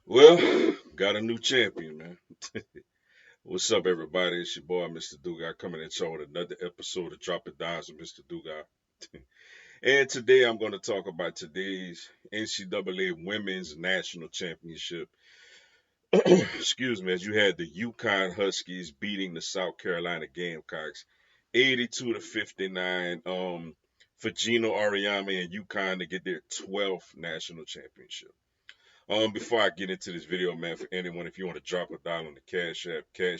Well, got a new champion, man. What's up, everybody? It's your boy, Mr. Dugai, coming at y'all with another episode of Drop It Dimes with Mr. Dugai. And today I'm going to talk about today's NCAA Women's National Championship. Excuse me, as you had the UConn Huskies beating the South Carolina Gamecocks 82 to 59 for Gino Ariame and UConn to get their 12th national championship. Before I get into this video, man, for anyone, if you want to drop a dollar on the Cash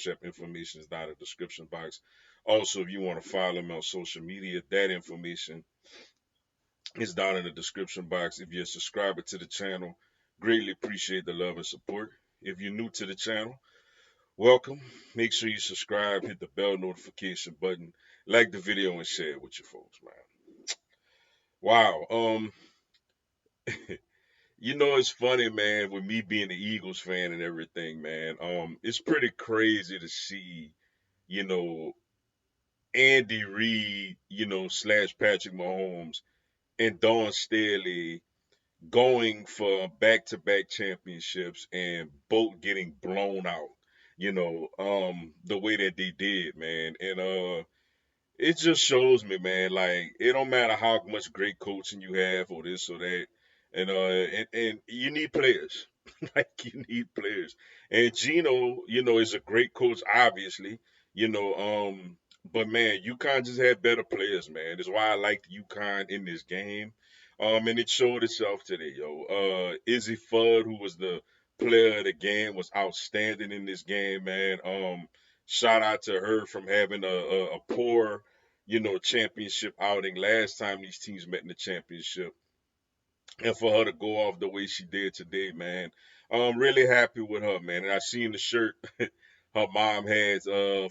App information is down in the description box. Also, if you want to follow me on social media, that information is down in the description box. If you're a subscriber to the channel, greatly appreciate the love and support. If you're new to the channel, welcome. Make sure you subscribe, hit the bell notification button, like the video, and share it with your folks, man. Wow. It's funny, man, with me being the Eagles fan and everything, man. It's pretty crazy to see, you know, Andy Reid, slash Patrick Mahomes and Dawn Staley going for back-to-back championships and both getting blown out, the way that they did, man. And it just shows me, man, like it don't matter how much great coaching you have or this or that, and you need players, like you need players. And Gino, is a great coach, obviously, you know, but man, UConn just had better players, man. That's why I liked UConn in this game, and it showed itself today, yo. Izzy Fudd, who was the player of the game, was outstanding in this game, man. Shout out to her from having a poor, championship outing last time these teams met in the championship. And for her to go off the way she did today, man, I'm really happy with her, man. And I seen the shirt her mom had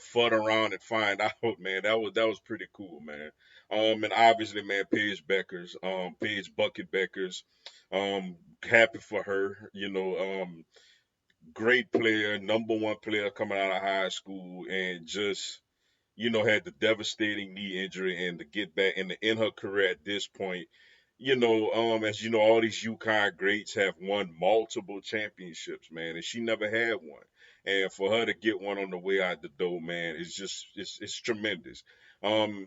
fought around and find out, man. That was pretty cool, man. And obviously, man, Paige Bucket Beckers, happy for her, great player, number one player coming out of high school, and just had the devastating knee injury and to get back and to end her career at this point. As you know, all these UConn greats have won multiple championships, man, and she never had one. And for her to get one on the way out the door, man, it's tremendous. I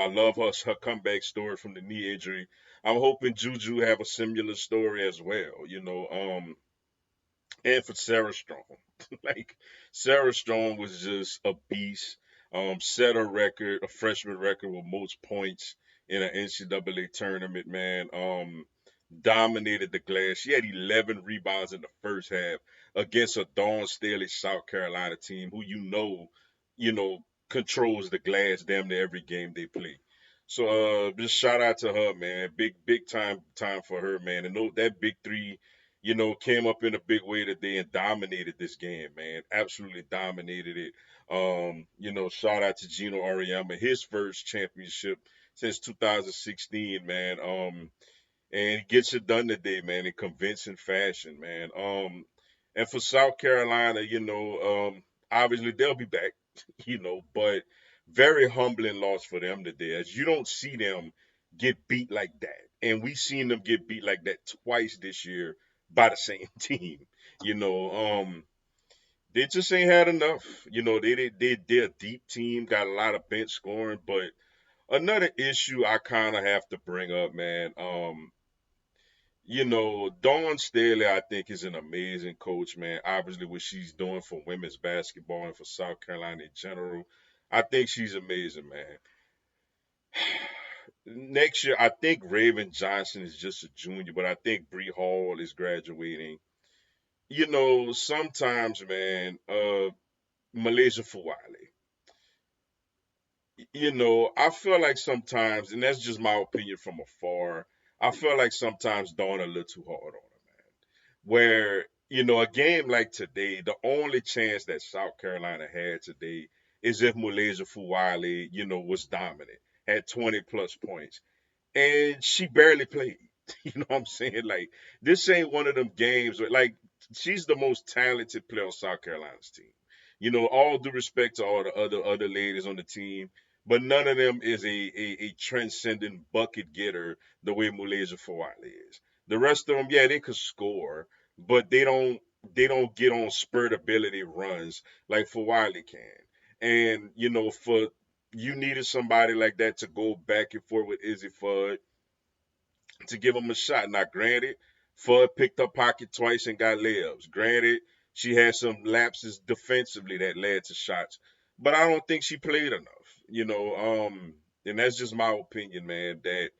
love her comeback story from the knee injury. I'm hoping Juju have a similar story as well. And for Sarah Strong. Like Sarah Strong was just a beast. Set a record, a freshman record with most points in an NCAA tournament, man. Dominated the glass. She had 11 rebounds in the first half against a Dawn Staley South Carolina team who you know, controls the glass damn near every game they play. So just shout out to her, man. Big time for her, man. And that big three, came up in a big way today and dominated this game, man. Absolutely dominated it. Shout out to Gino Ariama, his first championship since 2016, man. And he gets it done today, man, in convincing fashion, man. And for South Carolina, obviously they'll be back, but very humbling loss for them today, as you don't see them get beat like that. And we've seen them get beat like that twice this year by the same team. You know, they just ain't had enough. They're a deep team, got a lot of bench scoring, but another issue I kind of have to bring up, man. Dawn Staley, I think, is an amazing coach, man. Obviously, what she's doing for women's basketball and for South Carolina in general, I think she's amazing, man. Next year, I think Raven Johnson is just a junior, but I think Bree Hall is graduating. Sometimes, man, Malaysia Fawali, I feel like sometimes, and that's just my opinion from afar, I feel like sometimes Dawn a little too hard on her, man. Where, a game like today, the only chance that South Carolina had today is if Malaysia Fawali, was dominant, had 20 plus points. And she barely played. You know what I'm saying? Like, this ain't one of them games where, like, she's the most talented player on South Carolina's team. All due respect to all the other ladies on the team, but none of them is a transcendent bucket getter the way Malaysia Fawali is. The rest of them, yeah, they could score, but they don't they don't get on spurt ability runs like for Wiley can. And for you needed somebody like that to go back and forth with Izzy Fudd to give him a shot. Now, granted, Fudd picked up pocket twice and got layups. Granted, she had some lapses defensively that led to shots, but I don't think she played enough. And that's just my opinion, man. That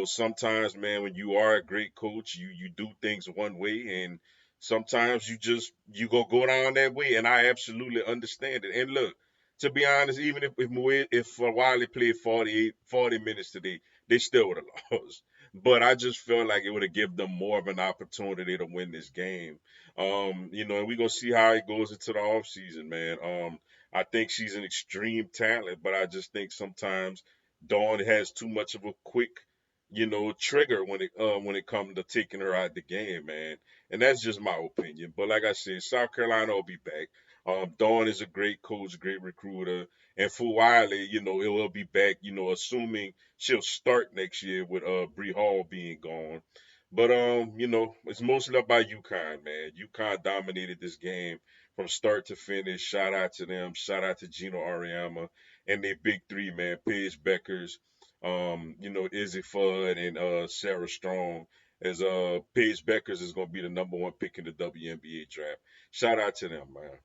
sometimes, man, when you are a great coach, you do things one way, and sometimes you go down that way, and I absolutely understand it. And look, to be honest, even if Wiley played 40 minutes today, they still would have lost. But I just felt like it would have given them more of an opportunity to win this game. And we're gonna see how it goes into the offseason, man. I think she's an extreme talent, but I just think sometimes Dawn has too much of a quick, trigger when it comes to taking her out the game, man. And that's just my opinion. But like I said, South Carolina will be back. Dawn is a great coach, great recruiter. And for Wiley, it will be back, assuming she'll start next year with Bree Hall being gone. But it's mostly about UConn, man. UConn dominated this game from start to finish. Shout out to them. Shout out to Gino Ariama and their big three, man. Paige Beckers, Izzy Fudd and Sarah Strong. As Paige Beckers is gonna be the number one pick in the WNBA draft. Shout out to them, man.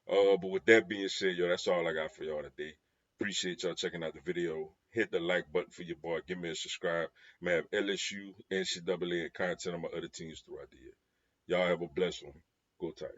But with that being said, yo, that's all I got for y'all today. Appreciate y'all checking out the video. Hit the like button for your boy. Give me a subscribe. I have LSU, NCAA, and content on my other teams throughout the year. Y'all have a blessed one. Go Tigers.